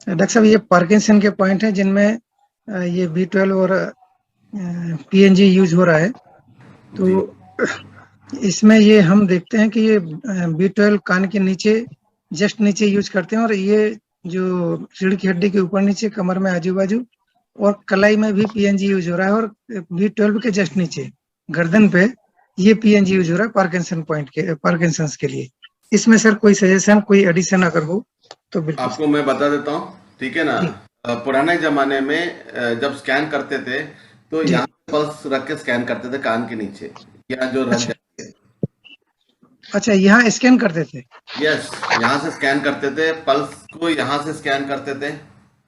Doctor साहब ये Parkinson के पॉइंट हैं जिनमें ये B12 और PNG यूज हो रहा है, तो इसमें ये हम देखते हैं कि ये B12 कान के नीचे जस्ट नीचे यूज करते हैं, और ये जो रीढ़ की हड्डी के ऊपर नीचे कमर में आजू बाजू और कलाई में भी PNG यूज हो रहा है, और B12 के जस्ट नीचे गर्दन पे ये PNG यूज हो रहा है पार्किंसंस के लिए। इसमें सर कोई सजेशन, कोई एडिशन अगर हो तो बिल्कुल आपको मैं बता देता हूँ, ठीक है ना। पुराने जमाने में जब स्कैन करते थे तो यहाँ पल्स रख के स्कैन करते थे कान के नीचे, या जो रख जाती है। अच्छा, यहाँ स्कैन करते थे? यस, यहाँ से स्कैन करते थे, पल्स को यहाँ से स्कैन करते थे,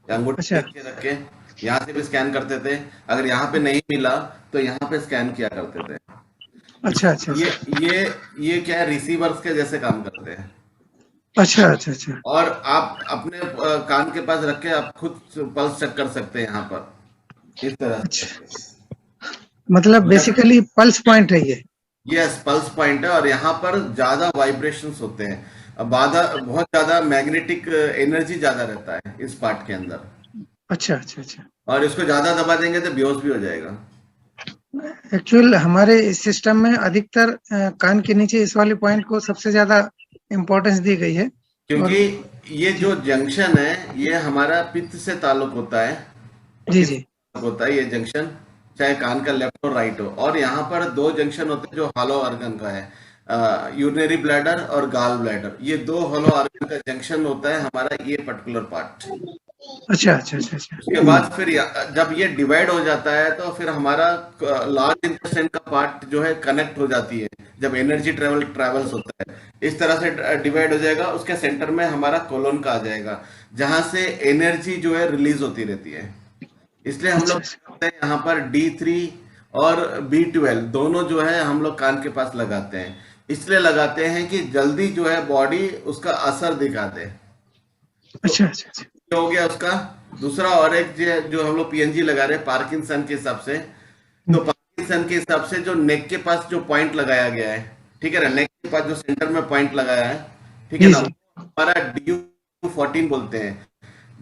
अंगूठे नीचे रख के यहाँ से भी स्कैन करते थे। अगर यहाँ पे नहीं मिला तो यहाँ पे स्कैन किया करते थे। अच्छा अच्छा। ये क्या है, रिसीवर्स के जैसे काम करते हैं। अच्छा अच्छा अच्छा। और आप अपने कान के पास रख के आप खुद पल्स चेक कर सकते हैं यहाँ पर, इस तरह से। मतलब बेसिकली पल्स पॉइंट है ये? यस, पल्स पॉइंट है, और यहाँ पर ज्यादा वाइब्रेशंस होते हैं, बहुत ज्यादा मैग्नेटिक एनर्जी ज्यादा रहता है इस पार्ट के अंदर। अच्छा अच्छा अच्छा। और इसको ज्यादा दबा देंगे तो बेहोश भी हो जाएगा। एक्चुअल हमारे सिस्टम में अधिकतर कान के नीचे इस वाले पॉइंट को सबसे ज्यादा इम्पोर्टेंस दी गई है, क्योंकि ये जो जंक्शन है ये हमारा पित्त से ताल्लुक होता है। जी जी होता है ये जंक्शन, चाहे कान का लेफ्ट और राइट हो। और यहाँ पर दो जंक्शन होते हैं जो हॉलो ऑर्गन का है, यूरिनरी ब्लैडर और गाल ब्लैडर। ये दो हॉलो ऑर्गन का जंक्शन होता है हमारा ये पर्टिकुलर पार्ट। अच्छा अच्छा अच्छा अच्छा। उसके बाद फिर जब ये डिवाइड हो जाता है तो फिर हमारा लार्ज इंटेस्टाइन का पार्ट जो है कनेक्ट हो जाती है, जब एनर्जी ट्रेवल्स होता है इस तरह से डिवाइड हो जाएगा। उसके सेंटर में हमारा कोलोन का आ जाएगा, जहां से एनर्जी जो है रिलीज होती रहती है। इसलिए हम लोग करते हैं यहाँ पर D3 और B12 दोनों जो है हम लोग कान के पास लगाते हैं। इसलिए लगाते हैं कि जल्दी जो है बॉडी उसका असर दिखा दे। अच्छा अच्छा अच्छा। हो गया उसका। दूसरा और एक जो हम लोग PNG लगा रहे हैं पार्किंसन के हिसाब से, तो पार्किंसन के हिसाब से जो नेक के पास जो पॉइंट लगाया गया है, ठीक है ना, नेक के पास जो सेंटर में पॉइंट लगाया है, ठीक है ना, हमारा DU14 बोलते हैं।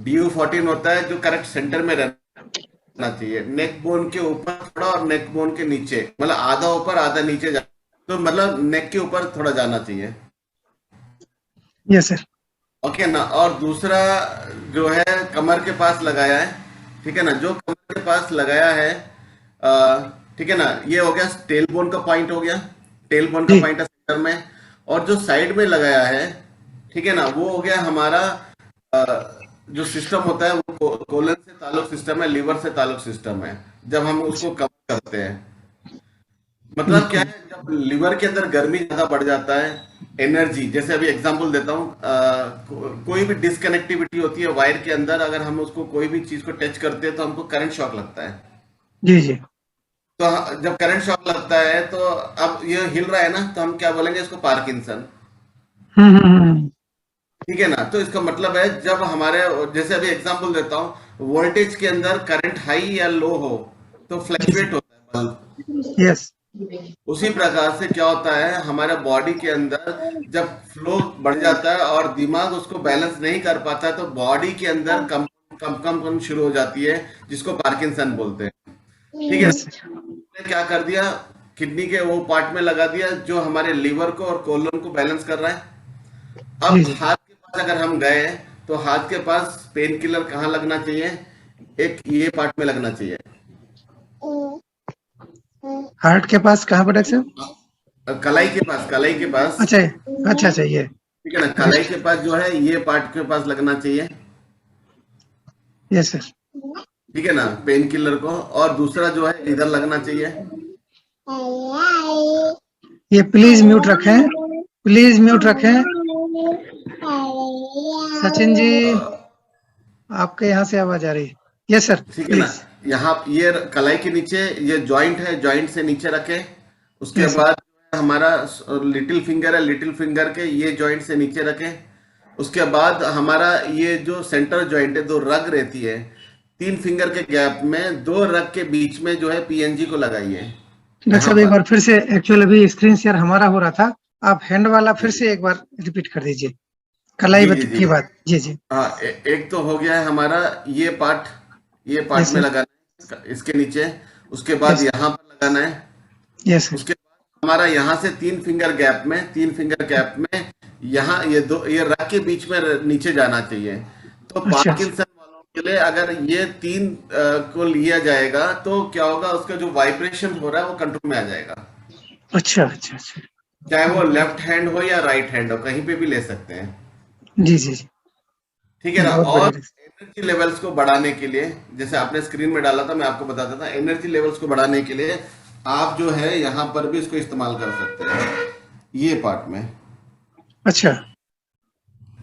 DU14 होता है जो करेक्ट सेंटर में रहना चाहिए, नेक बोन के ऊपर थोड़ा और नेक बोन के नीचे, मतलब आधा ऊपर आधा नीचे तो मतलब नेक के ऊपर थोड़ा जाना चाहिए। Yes sir. ओके ना। और दूसरा जो है कमर के पास लगाया है, ठीक है ना, जो कमर के पास लगाया है, ठीक है ना, ये हो गया टेल बोन का पॉइंट, हो गया टेल बोन का पॉइंट है सेंटर में। और जो साइड में लगाया है, ठीक है ना, वो हो गया हमारा जो सिस्टम होता है वो कोलन से ताल्लुक सिस्टम है, लीवर से ताल्लुक सिस्टम है, जब हम उसको कवर करते हैं। मतलब क्या है, जब लिवर के अंदर गर्मी ज्यादा बढ़ जाता है, एनर्जी, जैसे अभी एग्जांपल देता हूँ, कोई भी डिसकनेक्टिविटी होती है वायर के अंदर, अगर हम उसको कोई भी चीज को टच करते हैं तो हमको करंट शॉक लगता है। जी जी। तो जब करंट शॉक लगता है तो अब ये हिल रहा है ना, तो हम क्या बोलेंगे इसको, पार्किंसन। ठीक है ना। तो इसका मतलब है जब हमारे, जैसे अभी एग्जांपल देता हूँ, वोल्टेज के अंदर करंट हाई या लो हो तो फ्लक्चुएट होता है बल्ब। यस। उसी प्रकार से क्या होता है हमारे बॉडी के अंदर, जब फ्लो बढ़ जाता है और दिमाग उसको बैलेंस नहीं कर पाता है तो बॉडी के अंदर कम शुरू हो जाती है, जिसको पार्किंसन बोलते हैं। ठीक है। क्या कर दिया, किडनी के वो पार्ट में लगा दिया जो हमारे लीवर को और कोलन को बैलेंस कर रहा है। अब हाथ के पास अगर हम गए तो हाथ के पास पेन किलर कहाँ लगना चाहिए, एक ये पार्ट में लगना चाहिए। हार्ट के पास कहाँ पर डॉक्टर साहब? कलाई के पास, कलाई के पास। अच्छा अच्छा अच्छा, ये ठीक है ना, कलाई के पास जो है ये पार्ट के पास लगना चाहिए। Yes sir. ठीक है ना, पेन किलर को। और दूसरा जो है इधर लगना चाहिए। ये प्लीज म्यूट रखें, प्लीज म्यूट रखें। सचिन जी, आपके यहाँ से आवाज आ रही है। Yes sir. ठीक है ना, यहाँ ये कलाई के नीचे ये जॉइंट है, जॉइंट से नीचे रखे। उसके बाद हमारा लिटिल फिंगर है, लिटिल फिंगर के ये जॉइंट से नीचे रखे। उसके बाद हमारा ये जो सेंटर जॉइंट है, दो रग रहती है, 3 फिंगर के गैप में 2 रग के बीच में जो है PNG को लगाइए। डॉक्टर साहब एक बार फिर से, एक्चुअल अभी स्क्रीन शेयर हमारा हो रहा था, आप हैंड वाला फिर से एक बार रिपीट कर दीजिए। कलाई जी जी जी की बात, जी जी। हाँ, एक तो हो गया है हमारा ये पार्ट, ये पार्ट यस में सर। लगाना है इसके नीचे। उसके बाद यस यहाँ पर लगाना है। Yes sir. उसके बाद हमारा यहाँ से 3 फिंगर गैप में यहाँ ये दो ये रग के बीच में नीचे जाना चाहिए। तो अच्छा अच्छा। पार्किंसन वालों के लिए अगर ये तीन को लिया जाएगा तो क्या होगा, उसका जो वाइब्रेशन हो रहा है वो कंट्रोल में आ जाएगा। अच्छा अच्छा अच्छा। चाहे वो ओके। लेफ्ट हैंड हो या राइट हैंड हो, कहीं पे भी ले सकते हैं। जी जी जी। ठीक है ना। बहुत और बढ़िया। एनर्जी लेवल्स को बढ़ाने के लिए, जैसे आपने स्क्रीन में डाला था, मैं आपको बताता था, एनर्जी लेवल्स को बढ़ाने के लिए आप जो है यहाँ पर भी इसको इस्तेमाल कर सकते हैं। ये पार्ट में, अच्छा।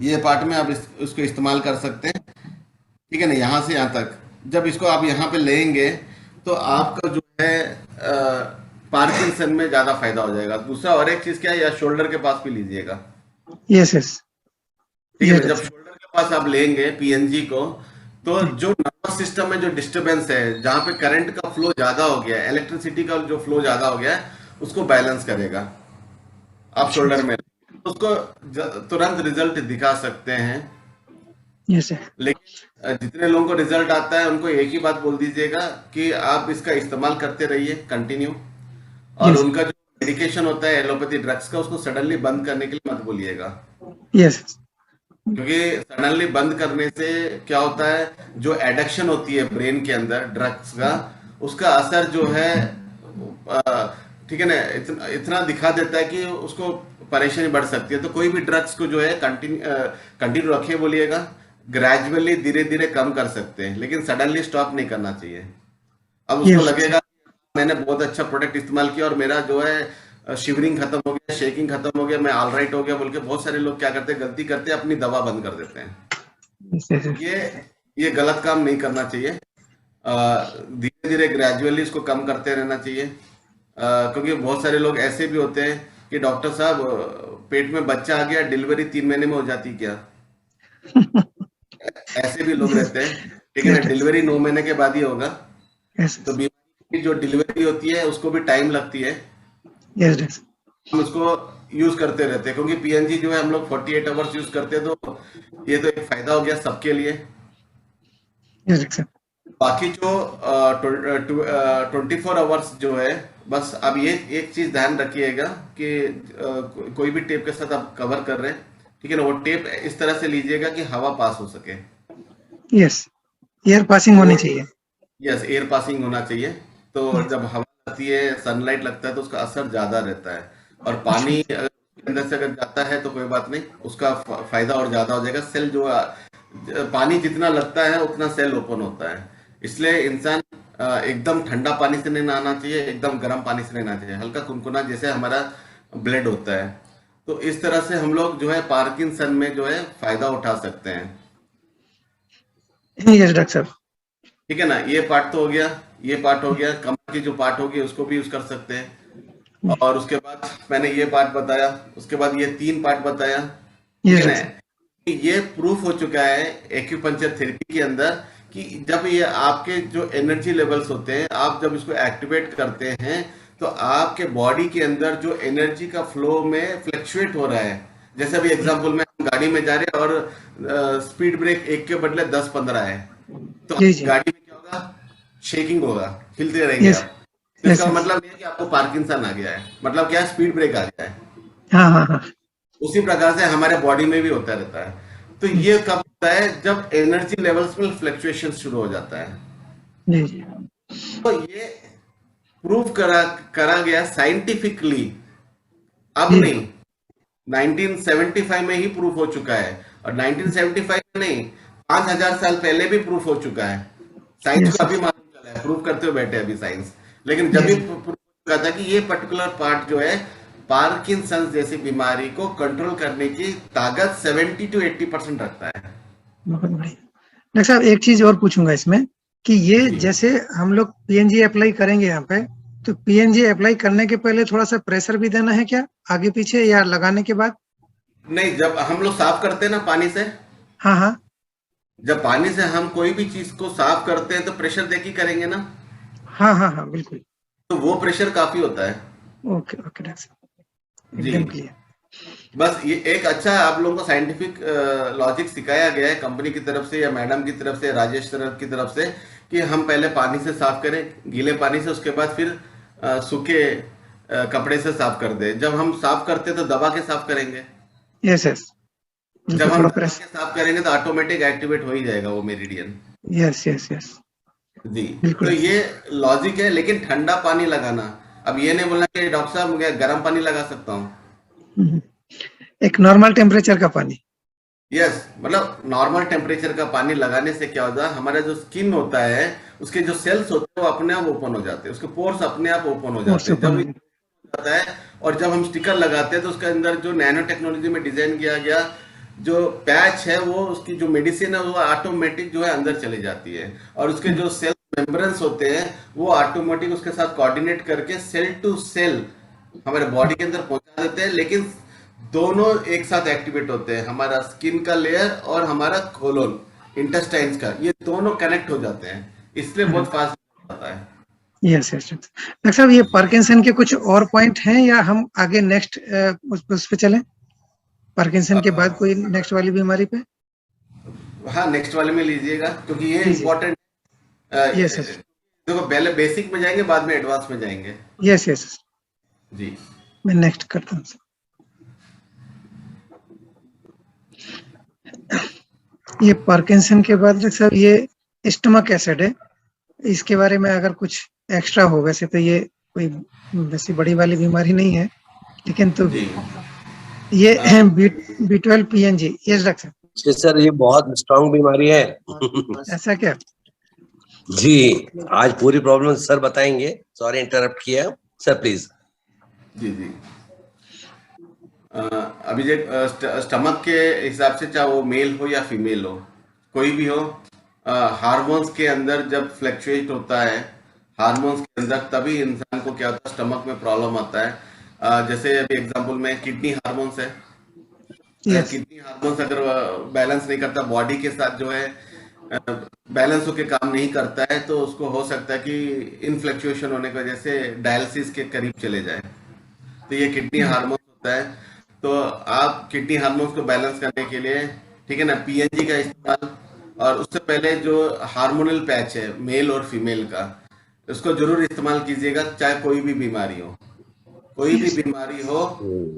ये पार्ट में आप इसको इस्तेमाल कर सकते हैं। ठीक है ना, यहाँ से यहाँ तक जब इसको आप यहाँ पे लेंगे तो आपका जो है पार्किंसन में ज्यादा फायदा हो जाएगा। दूसरा और एक चीज क्या है, या शोल्डर के पास भी लीजिएगा। Yes yes. ठीक है ये ना, जब शोल्डर के पास आप लेंगे पीएनजी को, तो जी। जो नर्वस सिस्टम में जो डिस्टरबेंस है, जहां पे करंट का फ्लो ज्यादा हो गया है, इलेक्ट्रिसिटी का जो फ्लो ज्यादा हो गया है, उसको बैलेंस करेगा। आप अच्छा शोल्डर अच्छा। में उसको तुरंत रिजल्ट दिखा सकते हैं। Yes sir. लेकिन जितने लोगों को रिजल्ट आता है उनको एक ही बात बोल दीजिएगा कि आप इसका इस्तेमाल करते रहिए कंटिन्यू। और यस उनका जो मेडिकेशन होता है एलोपैथी ड्रग्स का, उसको सडनली बंद करने के लिए मत बोलिएगा। यस। क्योंकि सडनली बंद करने से क्या होता है, जो एडिक्शन होती है ब्रेन के अंदर ड्रग्स का, उसका असर जो है ठीक है ना, इतना दिखा देता है कि उसको परेशानी बढ़ सकती है। तो कोई भी ड्रग्स को जो है कंटिन्यू रखिए बोलिएगा। ग्रेजुअली धीरे धीरे कम कर सकते हैं, लेकिन सडनली स्टॉप नहीं करना चाहिए। अब उसको यस लगेगा मैंने बहुत अच्छा प्रोडक्ट इस्तेमाल किया और मेरा जो है शिवरिंग खत्म हो गया, शेकिंग खत्म हो गया, मैं ऑल राइट हो गया बोल के बहुत सारे लोग क्या करते हैं, गलती करते हैं, अपनी दवा बंद कर देते हैं। यस। ये ये गलत काम नहीं करना चाहिए। धीरे धीरे ग्रेजुअली इसको कम करते रहना चाहिए। क्योंकि बहुत सारे लोग ऐसे भी होते हैं कि डॉक्टर साहब पेट में बच्चा आ गया, डिलीवरी 3 महीने में हो जाती क्या? ऐसे भी लोग रहते हैं। ठीक है ना, यस डिलीवरी 9 महीने के बाद ही होगा। यस। तो बीमारी की जो डिलीवरी होती है उसको भी टाइम लगती है। Yes yes. हम उसको यूज करते रहते हैं, क्योंकि पीएनजी जो है हम लोग 48 आवर्स यूज करते हैं। तो ये तो एक फायदा हो गया सबके लिए। Yes sir. बाकी जो 24 आवर्स जो है, बस अब ये एक चीज ध्यान रखिएगा कि कोई भी टेप के साथ आप कवर कर रहे हैं, ठीक है ना, वो टेप इस तरह से लीजिएगा कि हवा पास हो सके। यस। एयर पासिंग तो होनी चाहिए। यस, एयर पासिंग होना चाहिए। तो यस। जब हवा लगती है, सनलाइट लगता है, तो उसका असर ज्यादा रहता है। और अच्छा। पानी अगर उसके अंदर से अगर जाता है तो कोई बात नहीं, उसका फायदा और ज्यादा हो जाएगा। सेल जो पानी जितना लगता है उतना सेल ओपन होता है। इसलिए इंसान एकदम ठंडा पानी से नहीं नहाना चाहिए, एकदम गर्म पानी से नहीं नहाना चाहिए, हल्का कुनकुना जैसे हमारा ब्लड होता है। तो इस तरह से हम लोग जो है पार्किंसन में जो है फायदा उठा सकते हैं। यस डॉक्टर साहब। ठीक है ना, ये पार्ट तो हो गया। ये पार्ट हो गया, कमर की जो पार्ट होगी उसको भी यूज कर सकते हैं। और उसके बाद मैंने ये पार्ट बताया, उसके बाद ये 3 पार्ट बताया। ठीक यस है ना, डॉक्टर साहब। ये प्रूफ हो चुका है एक्यूपंक्चर थेरेपी के अंदर कि जब ये आपके जो एनर्जी लेवल्स होते हैं, आप जब इसको एक्टिवेट करते हैं तो आपके बॉडी के अंदर जो एनर्जी का फ्लो में फ्लक्चुएट हो रहा है। जैसे अभी एग्जांपल में हम गाड़ी में जा रहे हैं और स्पीड ब्रेक 1 के बदले 10-15 है, तो जी आपकी जी। गाड़ी में क्या होगा, शेकिंग होगा, हिलते रहेंगे यस आप। तो यस इसका यस। मतलब ये है कि आपको पार्किंसन आ गया है, मतलब क्या, स्पीड ब्रेक आ गया है। हाँ हाँ हाँ। उसी प्रकार से हमारे बॉडी में भी होता रहता है। तो ये कब होता है, जब एनर्जी लेवल्स में फ्लक्चुएशन शुरू हो जाता है। जी जी। तो ये प्रूव करा करा गया साइंटिफिकली, अब जी नहीं, 1975 में ही प्रूफ हो चुका है। और 1975 में नहीं, 5000 साल पहले भी प्रूफ हो चुका है। साइंस यस को अभी यस। मालूम चला है, प्रूफ करते हुए बैठे अभी साइंस। लेकिन जब जी भी जी। प्रूफ हो चुका था कि ये पर्टिकुलर पार्ट जो है पार्किंसंस जैसी बीमारी को कंट्रोल करने की ताकत 70 to 80% रखता है। बहुत बढ़िया। डॉक्टर साहब एक चीज और पूछूंगा इसमें कि ये जी जैसे हम लोग पीएनजी अप्लाई करेंगे यहाँ पे, तो पीएनजी अप्लाई करने के पहले थोड़ा सा प्रेशर भी देना है क्या, आगे पीछे, या लगाने के बाद? नहीं, जब हम लोग साफ करते हैं ना पानी से, हाँ हाँ। जब पानी से हम कोई भी चीज को साफ करते हैं तो प्रेशर दे के करेंगे ना। हाँ हाँ हाँ बिल्कुल। तो वो प्रेशर काफी होता है। ओके ओके डॉक्टर साहब, जी। एकदम क्लियर। बस ये एक अच्छा आप लोगों को साइंटिफिक लॉजिक सिखाया गया है कंपनी की तरफ से या मैडम की तरफ से, राजेश सर की तरफ से, कि हम पहले पानी से साफ करें, गीले पानी से, उसके बाद फिर सूखे कपड़े से साफ कर दें। जब हम साफ करते तो दबा के साफ करेंगे, यस यस, जब बिल्कुल हम थोड़ा दबा प्रेस। के साफ करेंगे तो ऑटोमेटिक एक्टिवेट हो ही जाएगा वो मेरिडियन। यस यस यस, जी। बिल्कुल तो ऐसे। ये लॉजिक है, लेकिन ठंडा पानी लगाना, अब ये नहीं बोलना कि डॉक्टर साहब मैं गर्म पानी लगा सकता हूँ। हम्म, एक नॉर्मल टेम्परेचर का पानी। यस, मतलब नॉर्मल टेम्परेचर का पानी लगाने से क्या होता है, हमारा जो स्किन होता है उसके जो सेल्स होते हैं वो अपने आप ओपन हो जाते हैं, उसके पोर्स अपने आप ओपन हो और जाते से हैं ओपन जब हो ये जाए। होता है। और जब हम स्टिकर लगाते हैं तो उसके अंदर जो नैनो टेक्नोलॉजी में डिजाइन किया गया जो पैच है, वो उसकी जो मेडिसिन है वो ऑटोमेटिक जो है अंदर चली जाती है, और उसके जो सेल मेम्ब्रेन्स होते हैं वो ऑटोमेटिक उसके साथ कोऑर्डिनेट करके सेल टू सेल हमारे बॉडी के अंदर पहुंचा देते हैं। लेकिन दोनों एक साथ एक्टिवेट होते हैं, हमारा स्किन का लेयर और हमारा कोलोन इंटेस्टाइन्स का, ये दोनों कनेक्ट हो जाते हैं, इसलिए बहुत फास्ट होता है। Yes yes. डॉक्टर साहब, ये पार्किंसन के कुछ और पॉइंट हैं या हम आगे नेक्स्ट उस पे चलें? पार्किंसन के बाद कोई नेक्स्ट वाली बीमारी पे? हाँ, नेक्स्ट वाले में लीजिएगा, क्योंकि ये जी जी। इम्पोर्टेंट। Yes yes. देखो, पहले बेसिक में जाएंगे, बाद में एडवांस में जाएंगे। यस यस, जी। मैं नेक्स्ट करता हूँ। ये पार्किंसन के बाद डॉक्टर साहब ये स्टमक एसिड है, इसके बारे में अगर कुछ एक्स्ट्रा हो, वैसे तो ये कोई वैसी बड़ी वाली बीमारी नहीं है, लेकिन तो जी। ये B12 PNG। यस डॉक्टर साहब। जी सर, ये बहुत स्ट्रांग बीमारी है। ऐसा क्या? जी, आज पूरी प्रॉब्लम सर बताएंगे। सॉरी इंटरप्ट किया सर, प्लीज। जी जी। अभी जो स्टमक के हिसाब से, चाहे वो मेल हो या फीमेल हो, कोई भी हो, हार्मोन्स के अंदर जब फ्लक्चुएट होता है, हार्मोन्स के अंदर, तभी इंसान को क्या होता है, स्टमक में प्रॉब्लम आता है। जैसे अभी एग्जांपल में किडनी हार्मोन्स है, यस किडनी हार्मोन्स अगर बैलेंस नहीं करता, बॉडी के साथ जो है बैलेंस होके काम नहीं करता है, तो उसको हो सकता है कि इन फ्लक्चुएशन होने की वजह से डायलिसिस के करीब चले जाए। तो ये किडनी हार्मोन होता है। तो आप किडनी हार्मोन्स को बैलेंस करने के लिए, ठीक है ना, पीएनजी का इस्तेमाल, और उससे पहले जो हार्मोनल पैच है मेल और फीमेल का, उसको जरूर इस्तेमाल कीजिएगा, चाहे कोई भी बीमारी हो, कोई भी यस बीमारी हो,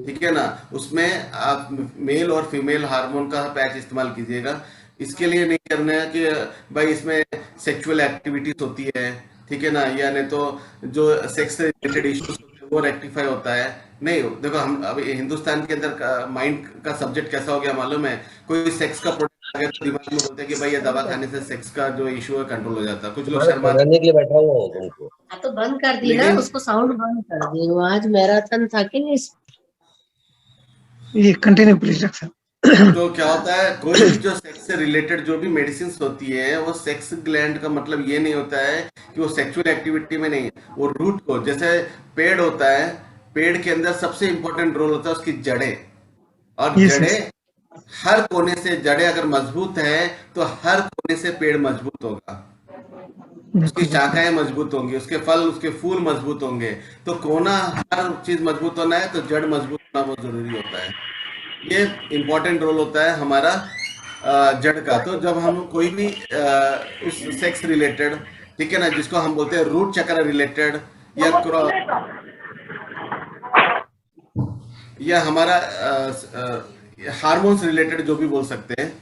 ठीक है ना, उसमें आप मेल और फीमेल हार्मोन का पैच इस्तेमाल कीजिएगा। इसके लिए नहीं करना है कि भाई इसमें सेक्सुअल एक्टिविटीज होती है, ठीक है ना, या नहीं तो जो सेक्स से रिलेटेड इश्यूज होते हैं वो रेक्टिफाई होता है। नहीं, देखो, हम अभी हिंदुस्तान के अंदर का माइंड का सब्जेक्ट कैसा हो गया मालूम है, कोई सेक्स का प्रोडक्ट आ गया तो दिमाग में बोलते हैं कि भाई ये दवा खाने से सेक्स का जो इशू है कंट्रोल हो जाता है, कुछ लोग शर्माते बनाने के लिए बैठा हुआ हूँ तुमको। हाँ तो बंद कर हैं। दी ना, लेकिन उसको साउंड बंद कर दी। वो आज मैराथन था कि नहीं? ये कंटिन्यू प्लीज डॉक्टर साहब। तो क्या होता है, कोई भी जो सेक्स से रिलेटेड जो भी मेडिसिन होती है, वो सेक्स ग्लैंड का मतलब ये नहीं होता है कि वो सेक्सुअल एक्टिविटी में नहीं, वो रूट को, जैसे पेड़ होता है, पेड़ के अंदर सबसे इंपॉर्टेंट रोल होता है उसकी जड़ें, और यस यस, जड़ें हर कोने से, जड़ें अगर मजबूत है तो हर कोने से पेड़ मजबूत होगा, उसकी बिल्कुल बिल्कुल। शाखाएं मजबूत होंगी, उसके फल, उसके फूल मजबूत होंगे। तो कोना, हर चीज मजबूत होना है तो जड़ मजबूत होना बहुत जरूरी होता है। ये इंपॉर्टेंट रोल होता है हमारा जड़ का। तो जब हम कोई भी उस सेक्स रिलेटेड, ठीक है ना, जिसको हम बोलते हैं रूट चक्र रिलेटेड, या या हमारा हार्मोन्स रिलेटेड जो भी बोल सकते हैं,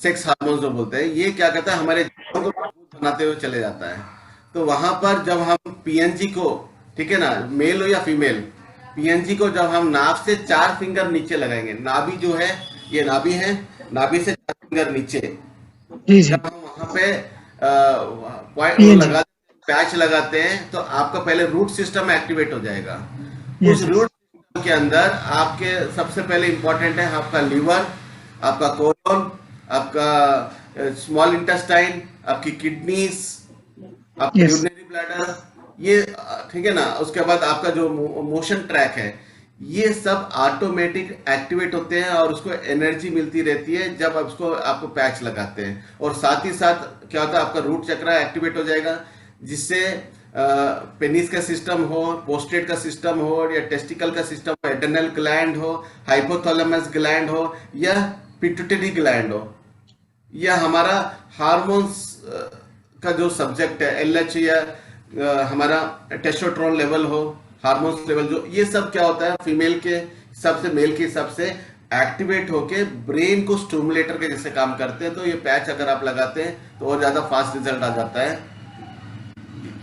सेक्स हार्मोन्स जो बोलते हैं, ये क्या करता है, हमारे जड़ों को मजबूत बनाते हुए चले जाता है। तो वहां पर जब हम पीएनजी को, ठीक है ना, मेल हो या फीमेल, पीएनजी को जब हम नाभ से 4 फिंगर नीचे लगाएंगे, नाभि जो है, ये नाभि है, नाभि से 4 फिंगर नीचे, जी जी। जब हम वहां पे पॉइंट PNG। लगा, पैच लगाते हैं, तो आपका पहले रूट सिस्टम एक्टिवेट हो जाएगा। उस यस रूट सिस्टम के अंदर आपके सबसे पहले इंपॉर्टेंट है आपका लीवर, आपका कोलोन, आपका स्मॉल इंटेस्टाइन, आपकी किडनीज, आपका यस यूरिनरी ब्लैडर, ये ठीक है ना, उसके बाद आपका जो मोशन ट्रैक है, ये सब ऑटोमेटिक एक्टिवेट होते हैं, और उसको एनर्जी मिलती रहती है जब आप उसको, आपको पैच लगाते हैं। और साथ ही साथ क्या होता है, आपका रूट चक्र एक्टिवेट हो जाएगा, जिससे पेनिस का सिस्टम हो, पोस्टेट का सिस्टम हो, या टेस्टिकल का सिस्टम हो, एड्रेनल ग्लैंड हो, हाइपोथैलेमस ग्लैंड हो, या पिट्यूटरी ग्लैंड हो, या हमारा हार्मोन्स का जो सब्जेक्ट है एलएच, या हमारा टेस्टोस्टेरोन लेवल हो, हार्मोन्स लेवल, जो ये सब क्या होता है फीमेल के हिसाब से मेल के हिसाब से एक्टिवेट होके ब्रेन को स्टिमुलेटर के जैसे काम करते हैं। तो ये पैच अगर आप लगाते हैं तो और ज्यादा फास्ट रिजल्ट आ जाता है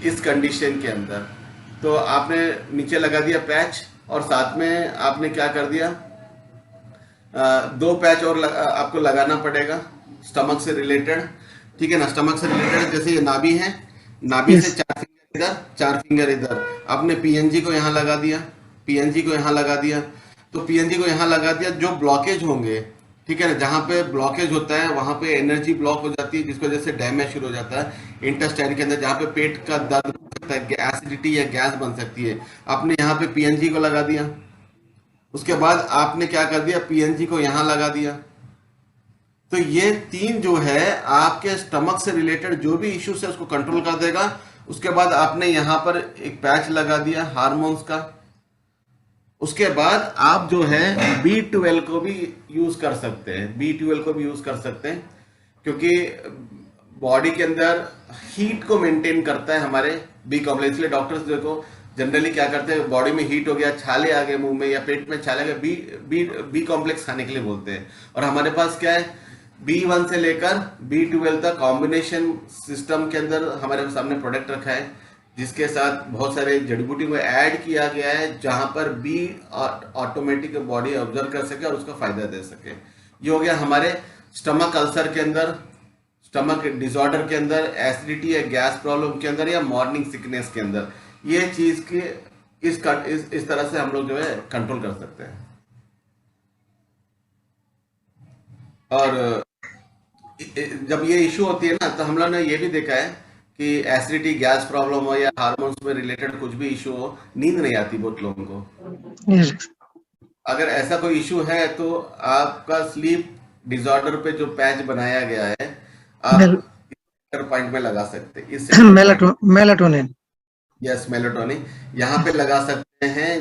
इस कंडीशन के अंदर। तो आपने नीचे लगा दिया पैच, और साथ में आपने क्या कर दिया, 2 पैच और आपको लगाना पड़ेगा स्टमक से रिलेटेड, ठीक है ना। स्टमक से रिलेटेड जैसे ये नाभि है, नाभि से 4 फिंगर इधर, 4 फिंगर इधर। आपने पीएनजी को यहाँ लगा दिया, पीएनजी को यहाँ लगा दिया, तो पीएनजी को यहाँ लगा दिया। जो ब्लॉकेज होंगे, ठीक है ना, जहां पे ब्लॉकेज होता है वहां पे एनर्जी ब्लॉक हो जाती है, जिसकी वजह से डैमेज शुरू हो जाता है इंटेस्टाइन के अंदर, जहां पे पेट का दर्द हो सकता है, एसिडिटी या गैस बन सकती है। आपने यहाँ पे पीएनजी को लगा दिया, उसके बाद आपने क्या कर दिया, पीएनजी को यहाँ लगा दिया। तो ये 3 जो है आपके स्टमक से रिलेटेड जो भी इश्यूज है उसको कंट्रोल कर देगा। उसके बाद आपने यहाँ पर एक पैच लगा दिया हार्मोन्स का। उसके बाद आप जो है B12 को भी यूज कर सकते हैं, B12 को भी यूज कर सकते हैं, क्योंकि बॉडी के अंदर हीट को मेंटेन करता है हमारे बी कॉम्प्लेक्स। इसलिए डॉक्टर्स देखो जनरली क्या करते हैं, बॉडी में हीट हो गया, छाले आ गए मुंह में या पेट में छाले आ गए, बी कॉम्प्लेक्स खाने के लिए बोलते हैं। और हमारे पास क्या है, B1 से लेकर B12 तक कॉम्बिनेशन सिस्टम के अंदर हमारे सामने प्रोडक्ट रखा है, जिसके साथ बहुत सारे जड़ी बूटी को ऐड किया गया है, जहां पर बी ऑटोमेटिक बॉडी ऑब्जर्व कर सके और उसका फायदा दे सके। ये हो गया हमारे स्टमक अल्सर के अंदर, स्टमक डिसऑर्डर के अंदर, एसिडिटी या गैस प्रॉब्लम के अंदर, या मॉर्निंग सिकनेस के अंदर। ये चीज के इस तरह से हम लोग जो है कंट्रोल कर सकते हैं। और जब ये इश्यू होती है ना, तो हम लोग ने ये भी देखा है कि एसिडिटी, गैस प्रॉब्लम हो या हार्मोन्स में रिलेटेड कुछ भी इशू हो, नींद नहीं आती बहुत लोगों को। अगर ऐसा कोई इशू है तो आपका स्लीप डिसऑर्डर पे जो पैच बनाया गया है आप पॉइंट में लगा सकते हैं। इससे मेलाटोनिन, यस मेलाटोनिन यहाँ पे लगा सकते हैं,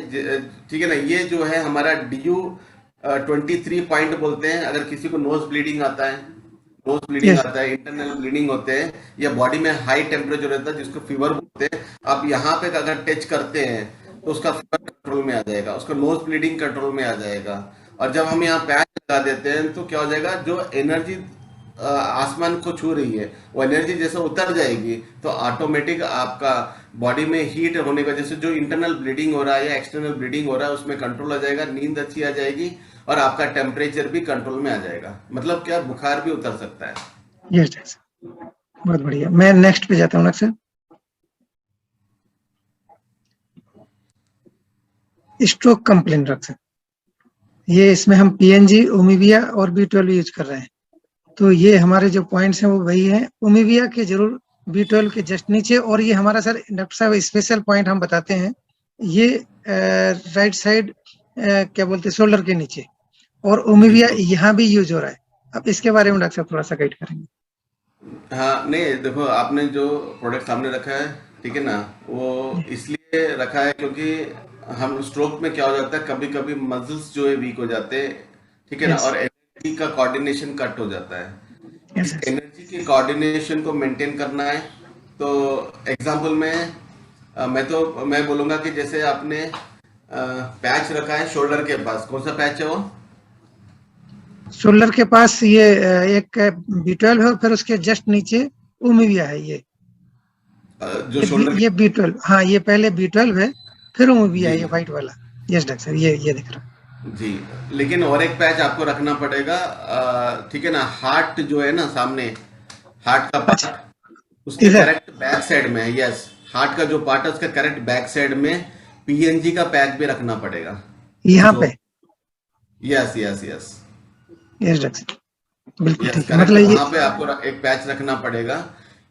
ठीक है ना। ये जो है हमारा DU23 पॉइंट बोलते हैं। अगर किसी को नोज ब्लीडिंग आता है, इंटरनल ब्लीडिंग होते हैं, या बॉडी में हाई टेम्परेचर रहता है जिसको फीवर बोलते हैं, आप यहाँ पे अगर टच करते हैं तो उसका फीवर कंट्रोल में आ जाएगा, उसका नोज ब्लीडिंग कंट्रोल में आ जाएगा। और जब हम यहाँ पैच लगा देते हैं तो क्या हो जाएगा, जो एनर्जी आसमान को छू रही है वो एनर्जी जैसे उतर जाएगी, तो ऑटोमेटिक आपका बॉडी में हीट होने की वजह से जो इंटरनल ब्लीडिंग हो रहा है या एक्सटर्नल ब्लीडिंग हो रहा है उसमें कंट्रोल आ जाएगा, नींद अच्छी आ जाएगी, और आपका टेम्परेचर भी कंट्रोल में आ जाएगा। मतलब क्या, बुखार भी उतर सकता है। यस, बहुत बढ़िया। मैं नेक्स्ट पे जाता हूँ ना सर। स्ट्रोक कंप्लेन रख सकते, ये इसमें हम पीएनजी, ओमिविया और B12 यूज कर रहे हैं। तो ये हमारे जो पॉइंट्स हैं वो वही है, ओमिविया के जरूर B12 के जस्ट नीचे। और ये हमारा सर डॉक्टर साहब स्पेशल पॉइंट हम बताते हैं, ये राइट साइड क्या बोलते हैं, शोल्डर के नीचे, और ओमिविया यहाँ भी यूज हो रहा है। अब इसके बारे में डॉक्टर साहब थोड़ा सा गाइड करेंगे। हाँ, नहीं देखो, आपने जो प्रोडक्ट सामने रखा है, ठीक है ना, वो इसलिए रखा है क्योंकि हम स्ट्रोक में क्या हो जाता है, कभी कभी मसल्स जो है वीक हो जाते हैं, ठीक है ना, और एनर्जी का कोऑर्डिनेशन कट हो जाता है। इस एनर्जी के कोऑर्डिनेशन को मेंटेन करना है। तो एग्जांपल में मैं बोलूंगा कि जैसे आपने पैच रखा है शोल्डर के पास, कौन सा पैच है वो? शोल्डर के पास ये एक B12 है, और फिर उसके जस्ट नीचे ओमिविया है। ये जो शोल्डर, ये B12, हाँ, ये पहले B12 है, फिर ओमिविया है, ये व्हाइट वाला। यस डॉक्टर साहब, ये दिख रहा है जी। लेकिन और एक पैच आपको रखना पड़ेगा, ठीक है ना। हार्ट जो है ना सामने, हार्ट का पार्ट उसके करेक्ट बैक साइड में है। यस, हार्ट का जो पार्ट है उसके करेक्ट बैक साइड में पीएनजी का पैच भी रखना पड़ेगा यहाँ पे। Yes yes yes yes doctor, बिल्कुल ठीक है। मतलब वहां पे आपको एक पैच रखना पड़ेगा,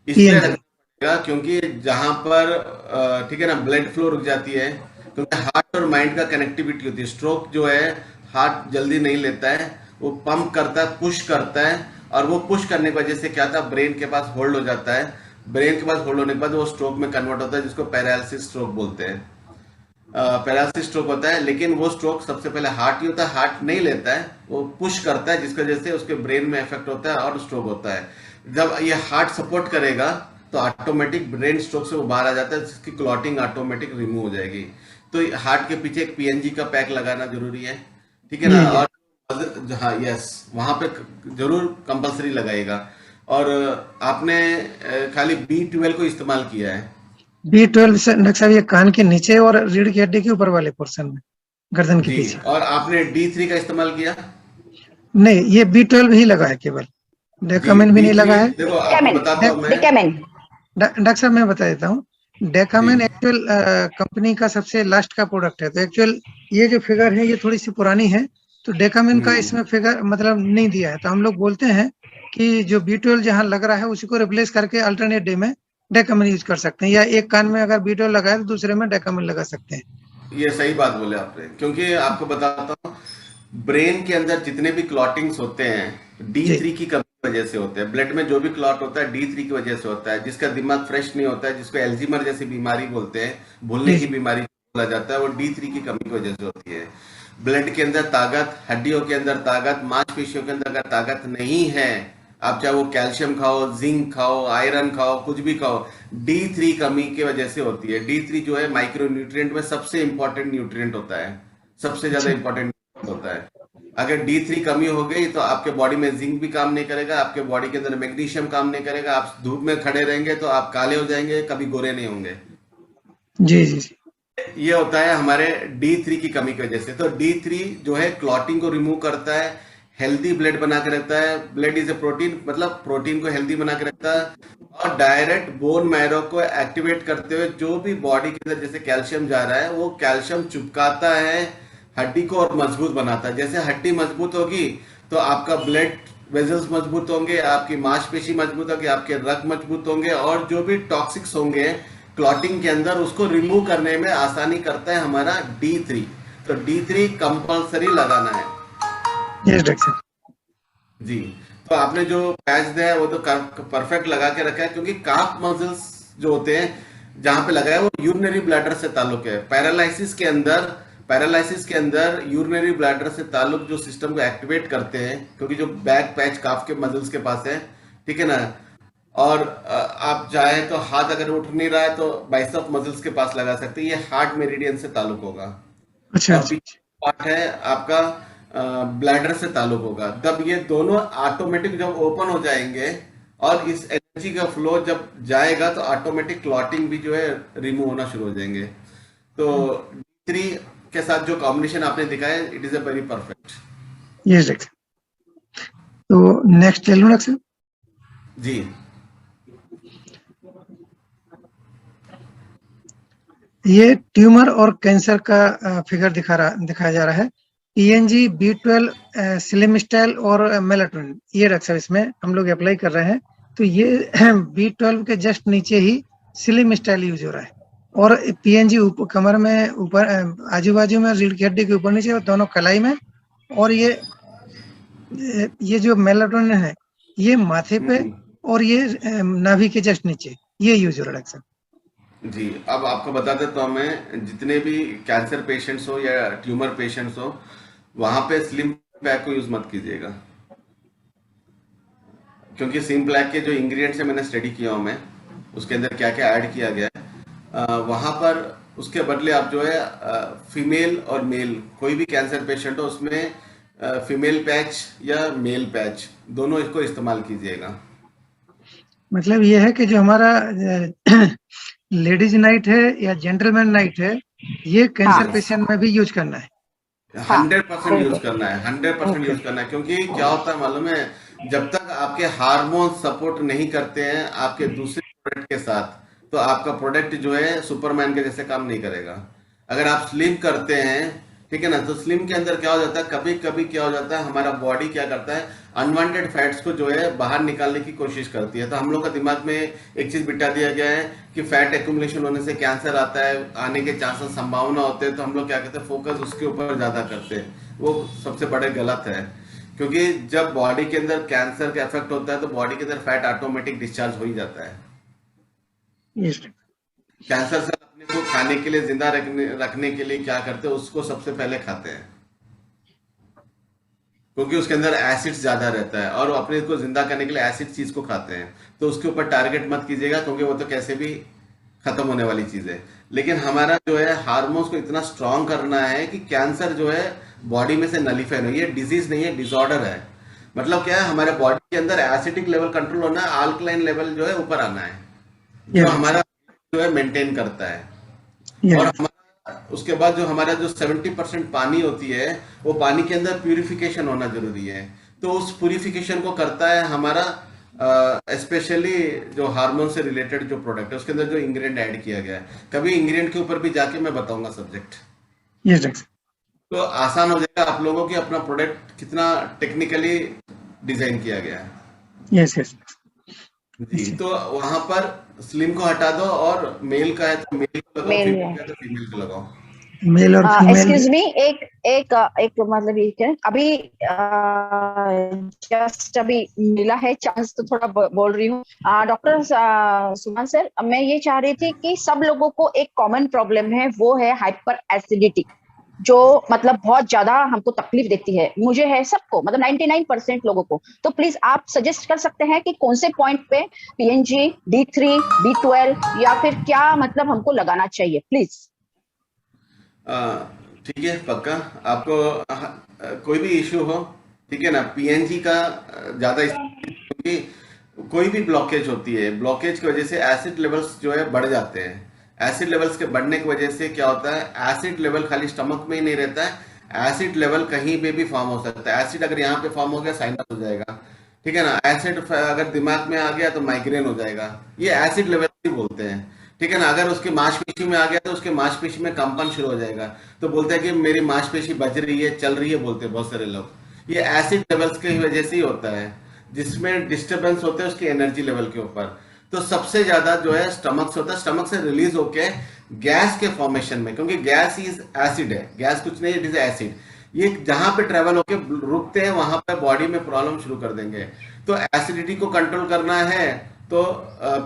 इसलिए रखना पड़ेगा क्योंकि जहां पर ठीक है ना ब्लड फ्लो रुक जाती है, क्योंकि हार्ट और माइंड का कनेक्टिविटी होती है। स्ट्रोक जो है हार्ट जल्दी नहीं लेता है, वो पंप करता है, पुश करता है, और वो पुश करने की वजह से क्या था, ब्रेन के पास होल्ड हो जाता है, ब्रेन के पास होल्ड होने के बाद वो स्ट्रोक में कन्वर्ट होता है, जिसको पैरालिसिस स्ट्रोक बोलते हैं। पैरालिसिस स्ट्रोक होता है, लेकिन वो स्ट्रोक सबसे पहले हार्ट ही होता है, हार्ट नहीं लेता है, वो पुश करता है, जिसकी वजह से उसके ब्रेन में इफेक्ट होता है और स्ट्रोक होता है। जब ये हार्ट सपोर्ट करेगा तो ऑटोमेटिक ब्रेन स्ट्रोक से वो बाहर आ जाता है, जिसकी क्लॉटिंग ऑटोमेटिक रिमूव हो जाएगी। तो हार्ट के पीछे एक पीएनजी का पैक लगाना जरूरी है, ठीक है ना। ये और हाँ, यस, वहां पे जरूर कंपलसरी लगाएगा। और आपने खाली B12 को इस्तेमाल किया है। B12 से डॉक्टर साहब ये कान के नीचे और रीढ़ की हड्डी के ऊपर वाले पोर्शन में, गर्दन के जी, पीछे। और आपने D3 का इस्तेमाल किया? नहीं, ये B12 ही लगा है केवल, जी, डेकामेन भी नहीं लगा है। देखो आपको बताता हूँ मैं। डॉक्टर साहब मैं बता देता हूँ, डेकामेन एक्चुअल कंपनी का सबसे लास्ट का प्रोडक्ट है। तो एक्चुअल ये जो फिगर है ये थोड़ी सी पुरानी है, तो डेकामेन का इसमें फिगर मतलब नहीं दिया है। तो हम लोग बोलते हैं कि जो B12 जहाँ लग रहा है उसी को रिप्लेस करके अल्टरनेट डे में डेकामेन यूज कर सकते हैं, या एक कान में अगर B12 लगाए तो दूसरे में डेकामेन लगा सकते हैं। ये सही बात बोले आपने, क्योंकि आपको बताता हूँ, ब्रेन के अंदर जितने भी क्लॉटिंग्स होते हैं D3 की कमी की वजह से होते हैं। ब्लड में जो भी क्लॉट होता है D3 की वजह से होता है। जिसका दिमाग फ्रेश नहीं होता है, जिसको एल्जीमर जैसी बीमारी बोलते हैं, भूलने की बीमारी बोला जाता है, वो D3 की कमी की वजह से होती है। ब्लड के अंदर ताकत, हड्डियों के अंदर ताकत, मांसपेशियों के अंदर अगर ताकत नहीं है, आप चाहे वो कैल्शियम खाओ, जिंक खाओ, आयरन खाओ, कुछ भी खाओ, D3 कमी की वजह से होती है। D3 जो है माइक्रो न्यूट्रिएंट में सबसे इंपॉर्टेंट न्यूट्रिएंट होता है, सबसे ज्यादा इंपॉर्टेंट होता है। अगर D3 कमी हो गई तो आपके बॉडी में जिंक भी काम नहीं करेगा, आपके बॉडी के अंदर मैग्नीशियम काम नहीं करेगा, आप धूप में खड़े रहेंगे तो आप काले हो जाएंगे, कभी गोरे नहीं होंगे। जी जी जी। ये होता है हमारे D3 की कमी की वजह से। तो D3 जो है क्लॉटिंग को रिमूव करता है, हेल्दी ब्लड बना के रखता है। ब्लड इज ए प्रोटीन, मतलब प्रोटीन को हेल्दी बना के रखता है, और डायरेक्ट बोन मैरो को एक्टिवेट करते हुए जो भी बॉडी के अंदर जैसे कैल्शियम जा रहा है, वो कैल्शियम चिपकाता है हड्डी को और मजबूत बनाता है। जैसे हड्डी मजबूत होगी तो आपका ब्लड वेजल्स मजबूत होंगे, आपकी मांसपेशी मजबूत होगी, आपके रक्त मजबूत होंगे, और जो भी टॉक्सिक्स होंगे क्लॉटिंग के अंदर उसको रिमूव करने में आसानी करता है हमारा D3। तो D3 कंपलसरी लगाना है। यस डॉक्टर जी, तो आपने जो पैच दिया है वो तो परफेक्ट लगा के रखा है, क्योंकि काफ मसल्स जो होते हैं जहां पे लगा है वो यूरिनरी ब्लैडर से ताल्लुक है। पैरालिसिस के अंदर यूरिनरी ब्लैडर से ताल्लुक जो सिस्टम को एक्टिवेट करते हैं, क्योंकि जो बैक पैच काफ के मसल्स के पास है, ठीक है ना। और आप चाहे तो हाथ अगर उठ नहीं रहा है तो बाइसेप मसल्स के पास लगा सकते हैं, ये हार्ट मेरिडियन से ताल्लुक होगा। अच्छा और पीछे पार्ट है आपका ब्लैडर से ताल्लुक होगा। तब ये दोनों ऑटोमेटिक जब ओपन हो जाएंगे और इस एनर्जी का फ्लो जब जाएगा तो ऑटोमेटिक क्लॉटिंग भी जो है रिमूव होना शुरू हो जाएंगे। तो D3 के साथ जो कॉम्बिनेशन आपने दिखाया, it is a very perfect. Yes doctor. तो नेक्स्ट ले लो डॉक्टर। जी, ये ट्यूमर और कैंसर का फिगर दिखाया जा रहा है। PNG, B12, सिलिमिस्टैल और मेलाटोनिन, ये डॉक्टर साहब इसमें हम लोग अप्लाई कर रहे हैं। तो ये B12 के जस्ट नीचे ही सिलिमिस्टैल यूज हो रहा है, और PNG कमर में ऊपर, आजू बाजू में रीढ़ की हड्डी के ऊपर नीचे, और दोनों कलाई में। और ये जो मेलाटोनिन है ये माथे पे और ये नाभि के जस्ट नीचे, ये यूज हो रहा है डॉक्टर साहब। जी, अब आपको बता देता हूँ मैं, जितने भी कैंसर पेशेंट्स हो या ट्यूमर पेशेंट्स हो, वहां पे स्लिम पैक को यूज मत कीजिएगा, क्योंकि स्लिम पैक के जो इंग्रेडिएंट्स है मैंने स्टडी किया हूँ मैं, उसके अंदर क्या क्या ऐड किया गया है। वहां पर उसके बदले आप जो है फीमेल और मेल, कोई भी कैंसर पेशेंट हो उसमें फीमेल पैच या मेल पैच दोनों इसको इस्तेमाल कीजिएगा। मतलब ये है कि जो हमारा लेडीज नाइट है या जेंटलमैन नाइट है, ये कैंसर पेशेंट में भी यूज करना है। 100% यूज करना है, 100% यूज करना है। क्योंकि क्या होता है मालूम है, जब तक आपके हार्मोन सपोर्ट नहीं करते हैं आपके दूसरे प्रोडक्ट के साथ, तो आपका प्रोडक्ट जो है सुपरमैन के जैसे काम नहीं करेगा। अगर आप स्लिम करते हैं, ठीक है ना, तो स्लिम के अंदर क्या हो जाता है, कभी कभी क्या हो जाता है, हमारा बॉडी क्या करता है, अनवांटेड फैट्स को जो है बाहर निकालने की कोशिश करती है। तो हम लोग का दिमाग में एक चीज बिठा दिया गया है कि फैट एक्यूमुलेशन होने से कैंसर आता है, आने के चांसेस संभावना होते हैं। तो हम लोग क्या कहते हैं, फोकस उसके ऊपर ज्यादा करते हैं। वो सबसे बड़े गलत है, क्योंकि जब बॉडी के अंदर कैंसर का इफेक्ट होता है तो बॉडी के अंदर फैट ऑटोमेटिक डिस्चार्ज हो ही जाता है। यस कैंसर सेल अपने को खाने के लिए, जिंदा रखने के लिए क्या करते हैं, उसको सबसे पहले खाते हैं, क्योंकि उसके अंदर एसिड्स ज्यादा रहता है और वो अपने को जिंदा करने के लिए एसिड चीज को खाते हैं। तो उसके ऊपर टारगेट मत कीजिएगा, क्योंकि वो तो कैसे भी खत्म होने वाली चीज है। लेकिन हमारा जो है हार्मोन्स को इतना स्ट्रांग करना है कि कैंसर जो है बॉडी में से नलीफाई हो। ये डिजीज नहीं है, डिसऑर्डर है। मतलब क्या है, हमारे बॉडी के अंदर एसिडिक लेवल कंट्रोल होना है, अल्कलाइन लेवल जो है ऊपर आना है, जो हमारा जो है मेंटेन करता है। और हमारा उसके बाद जो हमारा जो 70% पानी होती है, वो पानी के अंदर प्यूरिफिकेशन होना जरूरी है। तो उस प्यूरिफिकेशन को करता है हमारा स्पेशली जो हार्मोन से रिलेटेड जो प्रोडक्ट है, उसके अंदर जो इंग्रेडिएंट ऐड किया गया है। कभी इंग्रेडिएंट के ऊपर भी जाके मैं बताऊंगा सब्जेक्ट। Yes doctor. तो आसान हो जाएगा आप लोगों की अपना प्रोडक्ट कितना टेक्निकली डिजाइन किया गया है। यस यस जी, तो वहां पर स्लिम को हटा दो और मेल का है तो मेल को लगाओ, Male फीमेल का है तो फीमेल को लगाओ। मेल और फीमेल। एक्सक्यूज मी, एक मतलब ये है, अभी जस्ट अभी मिला है चांस तो थोड़ा बोल रही हूँ। डॉक्टर सुमन सर, मैं ये चाह रही थी कि सब लोगों को एक कॉमन प्रॉब्लम है, वो है हाइपर एसिडिटी, जो मतलब बहुत ज्यादा हमको तकलीफ देती है। मुझे है, सबको, मतलब 99% लोगों को। तो प्लीज आप सजेस्ट कर सकते हैं कि कौन से पॉइंट पे पीएनजी, D3, B12 या फिर क्या मतलब हमको लगाना चाहिए, प्लीज। ठीक है, पक्का। आपको कोई भी इश्यू हो, ठीक है ना, पीएनजी का ज्यादा, क्योंकि कोई भी ब्लॉकेज होती है, ब्लॉकेज की वजह से एसिड लेवल्स जो है बढ़ जाते हैं। एसिड लेवल्स के बढ़ने की वजह से क्या होता है, एसिड लेवल खाली स्टमक में ही नहीं रहता है, एसिड लेवल कहीं पे भी फॉर्म हो सकता है। एसिड अगर यहाँ पे फॉर्म हो गया, साइनस हो जाएगा, ठीक है ना। एसिड अगर दिमाग में आ गया तो माइग्रेन हो जाएगा। ये एसिड लेवल ही बोलते हैं, ठीक है ना। अगर उसके मांसपेशी में आ गया तो उसके मांसपेशी में कंपन शुरू हो जाएगा, तो बोलते हैं कि मेरी मांसपेशी बज रही है, चल रही है, बोलते हैं बहुत सारे लोग। ये एसिड लेवल्स की वजह से ही होता है, जिसमें डिस्टरबेंस होते हैं उसकी एनर्जी लेवल के ऊपर। तो सबसे ज्यादा जो है स्टमक से होता है, स्टमक से रिलीज होके गैस के फॉर्मेशन में, क्योंकि गैस इज एसिड है, गैस कुछ नहीं, इट इज एसिड। ये जहां पे ट्रेवल होके रुकते हैं वहां पे बॉडी में प्रॉब्लम शुरू कर देंगे। तो एसिडिटी को कंट्रोल करना है तो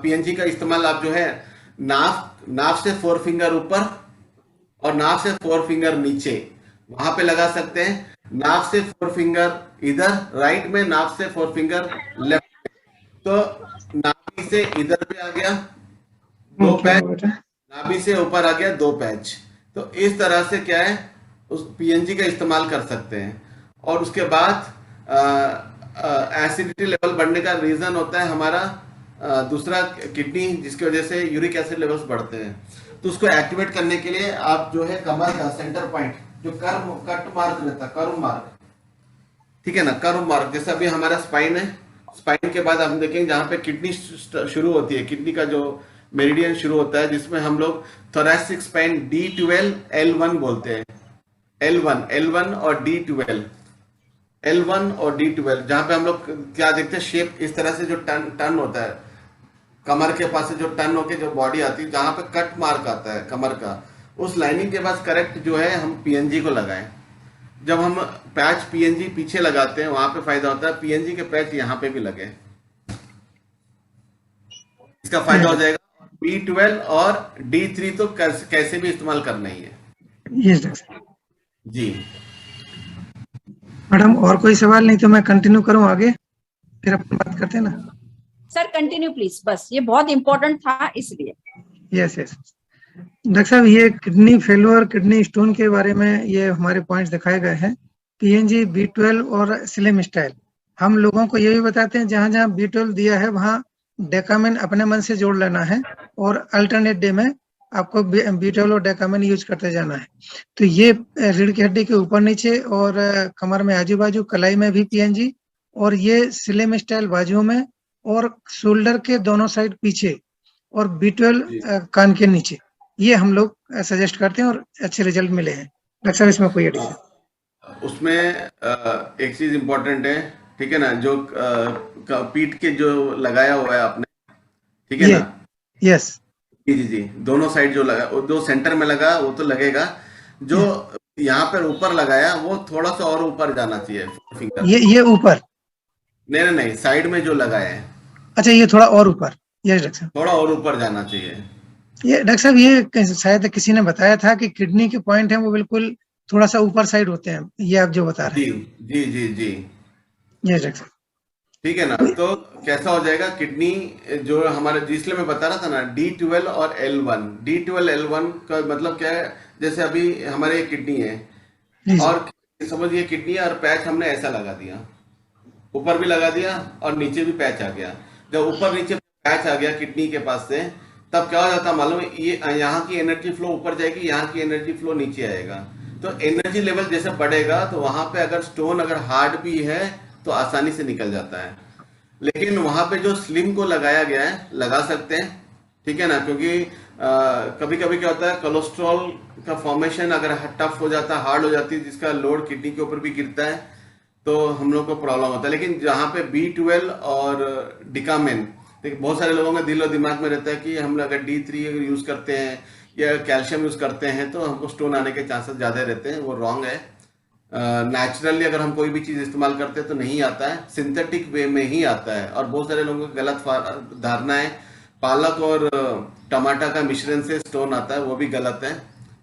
पीएनजी का इस्तेमाल आप जो है नाक से 4 फिंगर ऊपर और नाक से 4 फिंगर नीचे वहां पे लगा सकते हैं। नाक से 4 फिंगर इधर राइट में, नाक से 4 फिंगर लेफ्ट में। तो नाभि से इधर पे आ गया 2 पैच, नाभि से ऊपर आ गया 2 पैच। तो इस तरह से क्या है, उस पीएनजी का इस्तेमाल कर सकते हैं। और उसके बाद एसिडिटी लेवल बढ़ने का रीजन होता है हमारा दूसरा किडनी, जिसकी वजह से यूरिक एसिड लेवल्स बढ़ते हैं। तो उसको एक्टिवेट करने के लिए आप जो है कमर का सेंटर पॉइंट, जो कट मार्क रहता है, कर्व मार्क, ठीक है ना, कर्व मार्क, जैसे अभी हमारा स्पाइन है, स्पाइन के बाद हम देखेंगे जहां पे किडनी शुरू होती है, किडनी का जो मेरिडियन शुरू होता है, जिसमें हम लोग थोरैसिक स्पाइन D12 L1 बोलते हैं। L1 और D12, L1 और D12, जहां पे हम लोग क्या देखते हैं, शेप इस तरह से जो टर्न होता है, कमर के पास से जो टर्न होके जो बॉडी आती है, जहां पे कट मार्क आता है कमर का, उस लाइनिंग के पास करेक्ट जो है हम पीएनजी को लगाएं। जब हम पैच पीएनजी पीछे लगाते हैं वहां पे फायदा होता है, पीएनजी के पैच यहाँ पे भी लगे, इसका फायदा हो जाएगा। B12 और D3 तो कैसे भी इस्तेमाल करना ही है। यस डॉक्टर जी मैडम, और कोई सवाल नहीं तो मैं कंटिन्यू करूं आगे, फिर अपन बात करते हैं ना। सर कंटिन्यू प्लीज, बस ये बहुत इंपॉर्टेंट था इसलिए। यस यस डॉक्टर साहब, ये किडनी फेल्योर, किडनी स्टोन के बारे में ये हमारे पॉइंट्स दिखाए गए हैं। पीएनजी, B12 और स्लिम स्टाइल हम लोगों को ये भी बताते हैं, जहां जहां B12 दिया है वहां डेकामिन अपने मन से जोड़ लेना है और अल्टरनेट डे में आपको B12 और डेकामिन यूज करते जाना है। तो ये रीढ़ की हड्डी के ऊपर नीचे और कमर में आजू बाजू, कलाई में भी पीएनजी, और ये स्लिम स्टाइल बाजुओं में और शोल्डर के दोनों साइड पीछे, और B12 कान के नीचे। ये हम लोग सजेस्ट करते हैं और अच्छे रिजल्ट मिले हैं। डॉक्टर साहब, इसमें कोई एडिशन? उसमें एक चीज इंपॉर्टेंट है, ठीक है ना, जो पीठ के जो लगाया हुआ है आपने, ठीक है ना। यस जी, दोनों साइड जो लगा, जो सेंटर में लगा वो तो लगेगा, जो यहाँ पर ऊपर लगाया वो थोड़ा सा और ऊपर जाना चाहिए फिंगर। ये ऊपर? नहीं, साइड में जो लगाया है। अच्छा, ये थोड़ा और ऊपर? यस डॉक्टर साहब। थोड़ा और ऊपर जाना चाहिए। ये डॉक्टर साहब ये शायद किसी ने बताया था कि किडनी के पॉइंट है वो बिल्कुल थोड़ा सा ऊपर साइड होते हैं, ये आप जो बता रहे जी हैं। जी जी जी यस डॉक्टर साहब। ठीक है ना। तो कैसा हो जाएगा किडनी जो हमारे, जिसलिए मैं बता रहा था ना D12 और L1, D12 L1 का मतलब क्या है, जैसे अभी हमारे एक किडनी है जी जी। और समझिए किडनी और पैच हमने ऐसा लगा दिया, ऊपर भी लगा दिया और नीचे भी पैच आ गया। जब ऊपर नीचे पैच आ गया किडनी के पास से, तब क्या हो जाता है मालूम है, ये यहाँ की एनर्जी फ्लो ऊपर जाएगी, यहाँ की एनर्जी फ्लो नीचे आएगा। तो एनर्जी लेवल जैसे बढ़ेगा तो वहां पे अगर स्टोन अगर हार्ड भी है तो आसानी से निकल जाता है। लेकिन वहां पे जो स्लिम को लगाया गया है, लगा सकते हैं, ठीक है ना, क्योंकि कभी कभी क्या होता है कोलेस्ट्रॉल का फॉर्मेशन अगर टफ हो जाता है, हार्ड हो जाती है, जिसका लोड किडनी के ऊपर भी गिरता है, तो हम लोग को प्रॉब्लम होता है। लेकिन जहाँ पे B12 और डिकामेन, देखिए बहुत सारे लोगों के दिल और दिमाग में रहता है कि हम लोग अगर D3 यूज करते हैं या कैल्शियम यूज करते हैं तो हमको स्टोन आने के चांसेस ज्यादा रहते हैं। वो रॉन्ग है। नेचुरली अगर हम कोई भी चीज इस्तेमाल करते हैं तो नहीं आता है, सिंथेटिक वे में ही आता है। और बहुत सारे लोगों की गलत धारणा है पालक और टमाटर का मिश्रण से स्टोन आता है, वो भी गलत है।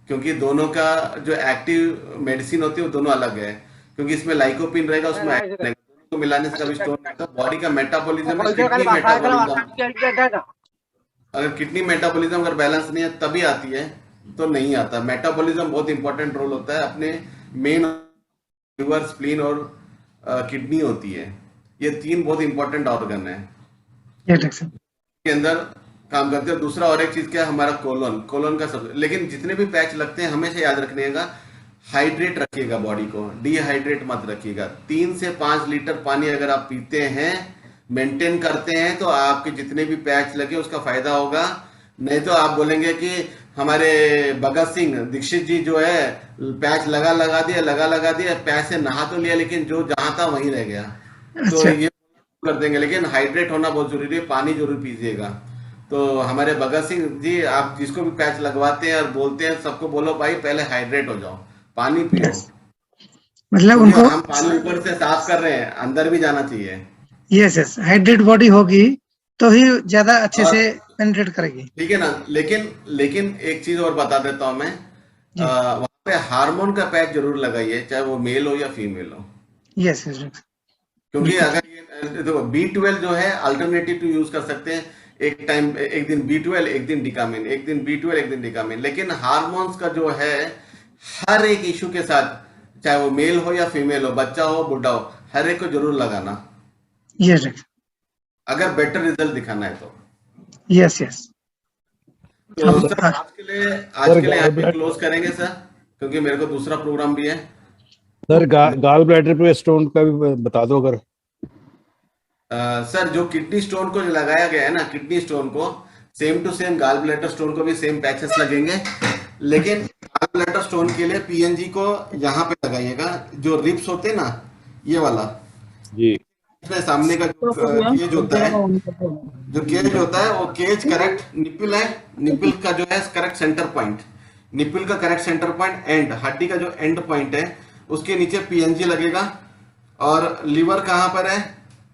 क्योंकि दोनों का जो एक्टिव मेडिसिन होती है वो दोनों अलग है। क्योंकि इसमें लाइकोपिन रहेगा, उसमें आयरन रहेगा, दोनों को मिलाने से कभी स्टोन नहीं होता। बॉडी का मेटाबॉलिज्म है, किडनी मेटाबॉलिज्म, अगर किडनी मेटाबॉलिज्म अगर बैलेंस नहीं है तभी आती है, तो नहीं आता। मेटाबॉलिज्म बहुत इंपॉर्टेंट रोल होता है। अपने मेन लिवर, स्प्लीन और किडनी होती है, ये तीन बहुत इंपॉर्टेंट ऑर्गन है यस डॉक्टर साहब। के अंदर काम करते हैं। दूसरा और एक चीज क्या है, हमारा कोलन का सब। लेकिन जितने भी पैच लगते हैं हमेशा याद रखिएगा, हाइड्रेट रखिएगा बॉडी को, डिहाइड्रेट मत रखिएगा। 3 से 5 लीटर पानी अगर आप पीते हैं, मेंटेन करते हैं, तो आपके जितने भी पैच लगे उसका फायदा होगा। नहीं तो आप बोलेंगे कि हमारे भगत सिंह दीक्षित जी जो है पैच लगा दिया, पैच से नहा तो लिया लेकिन जो जहां था वहीं रह गया। तो अच्छा। ये कर देंगे। लेकिन हाइड्रेट होना बहुत जरूरी है, पानी जरूर पीजिएगा। तो हमारे भगत सिंह जी, आप जिसको भी पैच लगवाते हैं और बोलते हैं, सबको बोलो भाई पहले हाइड्रेट हो जाओ, पानी पियो। यस, मतलब क्योंकि उनको हम पानी ऊपर से साफ कर रहे हैं, अंदर भी जाना चाहिए। यस यस हाइड्रेट बॉडी होगी तो ही ज्यादा अच्छे और से पेनिट्रेट करेगी। ठीक है ना। लेकिन एक चीज और बता देता हूं मैं, जी। वहां पे हार्मोन का पैच जरूर लगाइए, चाहे वो मेल हो या फीमेल हो। Yes yes doctor. क्योंकि बिल्कुल। अगर ये देखो B12 जो है अल्टरनेटिव टू यूज कर सकते हैं। एक दिन B12, एक दिन डिकामिन, एक दिन B12, एक दिन डिकामिन। लेकिन हार्मोन्स का जो है हर एक इशू के साथ, चाहे वो मेल हो या फीमेल हो, बच्चा हो बुढ़ा हो, हर एक को जरूर लगाना, यस डॉक्टर। अगर बेटर रिजल्ट दिखाना है तो। Yes yes. तो अब सर आज के लिए यहाँ पे क्लोज करेंगे सर, क्योंकि मेरे को दूसरा प्रोग्राम भी है। सर गाल ब्लैडर पे स्टोन का भी बता दो अगर। सर जो किडनी स्टोन को जो लगाया गया है ना, किडनी स्टोन को same to same gall bladder stone को भी सेम पैचेस लगेंगे। लेकिन गाल ब्लैडर स्टोन के लिए PNG को यहाँ पे लगाइएगा, जो रिप्स होते हैं ना, ये वाला जी, इसमें सामने का जो केज होता है, वो केज करेक्ट निपिल है, निपिल का जो है करेक्ट सेंटर पॉइंट, निपिल का करेक्ट सेंटर पॉइंट, एंड हड्डी का जो एंड पॉइंट है उसके नीचे PNG लगेगा। और लीवर कहाँ पर है,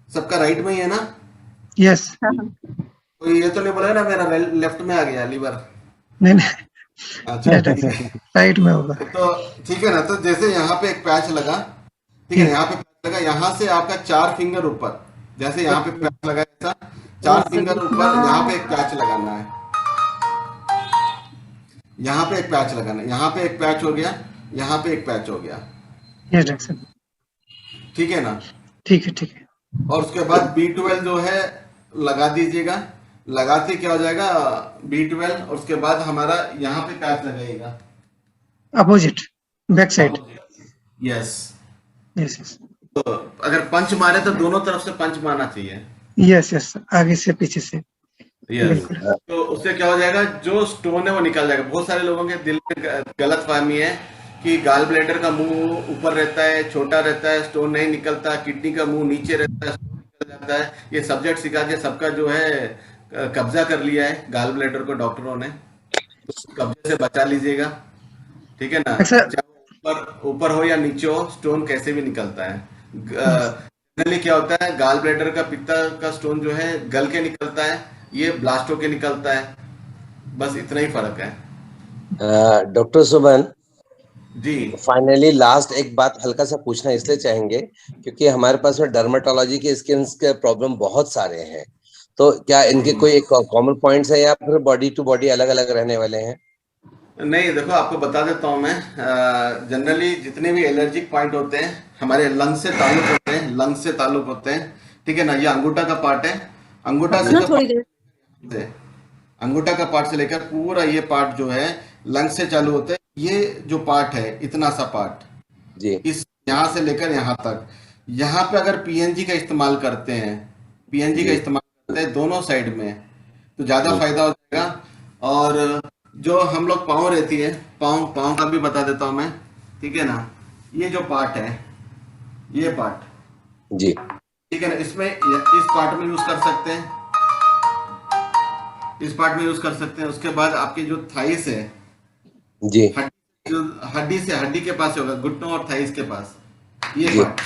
सबका राइट में ही है ना? यस। तो ये तो नहीं बोला ना मेरा लेफ्ट में आ गया लीवर? नहीं नहीं अच्छा ठीक है, राइट में होगा। तो ठीक है ना। तो जैसे यहाँ पे एक पैच लगा, ठीक है, यहाँ पे पैच लगा, यहाँ से आपका 4 फिंगर ऊपर, जैसे यहाँ पे पैच लगा ऐसा 4 फिंगर ऊपर, यहाँ पे एक पैच लगाना है, यहाँ पे एक पैच लगाना है, यहाँ पे एक पैच हो गया, यहाँ पे एक पैच हो गया। यस डॉक्टर साहब। ठीक है ना। ठीक है ठीक है। और उसके बाद B12 जो है लगा दीजिएगा। लगाते क्या हो जाएगा B12, और उसके बाद हमारा यहाँ पे पैच लगाइएगा opposite back side. Yes. Yes yes. तो अगर पंच मारे तो दोनों तरफ से पंच मारना चाहिए। यस यस आगे से पीछे से। यस। तो उससे क्या हो जाएगा, जो स्टोन है वो निकल जाएगा। बहुत सारे लोगों के दिल में गलत फहमी है कि गाल ब्लैडर का मुंह ऊपर रहता है, छोटा रहता है, स्टोन नहीं निकलता, किडनी का मुंह नीचे रहता है, स्टोन निकल जाता है। ये सब्जेक्ट सिखा के सबका जो है कब्जा कर लिया है गाल ब्लैडर को डॉक्टरों ने। तो कब्जे से बचा लीजिएगा, ठीक है ना। चाहे ऊपर हो या नीचे हो, स्टोन कैसे भी निकलता है। जनरली क्या होता है, गाल ब्लैडर का पित्ता का स्टोन जो है गल के निकलता है, ये ब्लास्ट होके निकलता है, बस इतना ही फर्क है। डॉक्टर सुमन, जी फाइनली लास्ट एक बात हल्का सा पूछना इसलिए चाहेंगे क्योंकि हमारे पास में डर्मेटोलॉजी के स्किन के प्रॉब्लम बहुत सारे हैं, तो क्या इनके कोई एक कॉमन पॉइंट्स है या फिर बॉडी टू बॉडी अलग अलग रहने वाले हैं? नहीं, देखो आपको बता देता हूँ मैं, जनरली जितने भी एलर्जिक पॉइंट होते हैं हमारे लंग्स से ताल्लुक होते हैं, लंग्स से ताल्लुक होते हैं, ठीक है ना। ये अंगूठा का पार्ट है, अंगूठा से थोड़ी देर से अंगूठा का पार्ट से लेकर पूरा ये पार्ट जो है लंग्स से चालू होते हैं। ये जो पार्ट है, इतना सा पार्ट, जी इस यहाँ से लेकर यहाँ तक, यहाँ पे अगर पीएनजी का इस्तेमाल करते हैं, पीएनजी का इस्तेमाल करते हैं दोनों साइड में, तो ज्यादा फायदा हो जाएगा। और जो हम लोग पाँव रहती है, पाँव का भी बता देता हूँ मैं, ठीक है ना। ये जो पार्ट है, ये पार्ट, जी ठीक है ना, इसमें इस पार्ट में यूज कर सकते हैं, इस पार्ट में यूज कर सकते हैं। उसके बाद आपके जो थाइस है, जी हड्डी के पास होगा, घुटनों और थाइस के पास, ये जी पार्ट,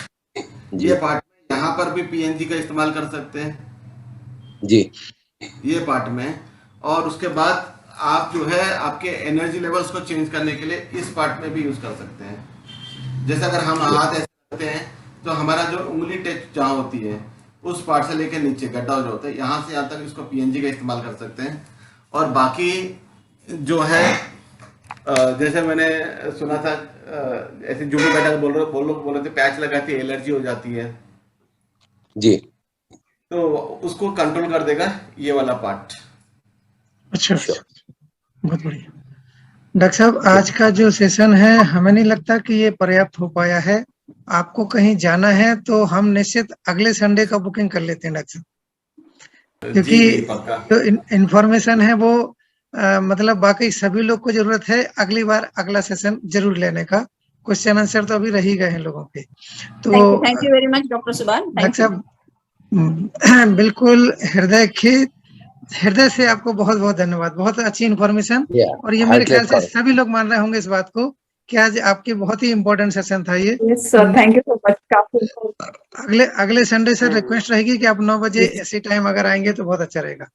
ये पार्ट में यहाँ पर भी पीएनजी का इस्तेमाल कर सकते हैं, जी ये पार्ट में। और उसके बाद आप जो है आपके एनर्जी लेवल्स को चेंज करने के लिए इस पार्ट में भी यूज कर सकते हैं। जैसे अगर हम हाथ ऐसे करते हैं तो हमारा जो उंगली टच जहाँ होती है, उस पार्ट से लेकर नीचे गड्ढा जो होता है, यहाँ से यहाँ तक इसको पीएनजी का इस्तेमाल कर सकते हैं। और बाकी जो है जैसे मैंने सुना था, ऐसे जूडो बैठा बोल रहे थे पैच लगाती है एलर्जी हो जाती है, जी तो उसको कंट्रोल कर देगा ये वाला पार्ट। अच्छा, बहुत बढ़िया। डॉक्टर साहब, आज का जो सेशन है हमें नहीं लगता कि ये पर्याप्त हो पाया है। आपको कहीं जाना है तो हम निश्चित अगले संडे का बुकिंग कर लेते हैं डॉक्टर साहब, क्योंकि जी पक्का। जो इन्फॉर्मेशन है वो मतलब बाकी सभी लोग को जरूरत है अगली बार अगला सेशन जरूर लेने का। क्वेश्चन आंसर तो अभी रह ही गए हैं लोगों के। तो thank you very much doctor सुभान, डॉक्टर साहब बिल्कुल हृदय से आपको बहुत बहुत धन्यवाद, बहुत अच्छी इन्फॉर्मेशन। और ये मेरे ख्याल से सभी लोग मान रहे होंगे इस बात को कि आज आपकी बहुत ही इम्पोर्टेंट सेशन था ये। Yes sir, thank you so much. अगले संडे से रिक्वेस्ट रहेगी कि आप 9 बजे ऐसी टाइम अगर आएंगे तो बहुत अच्छा रहेगा।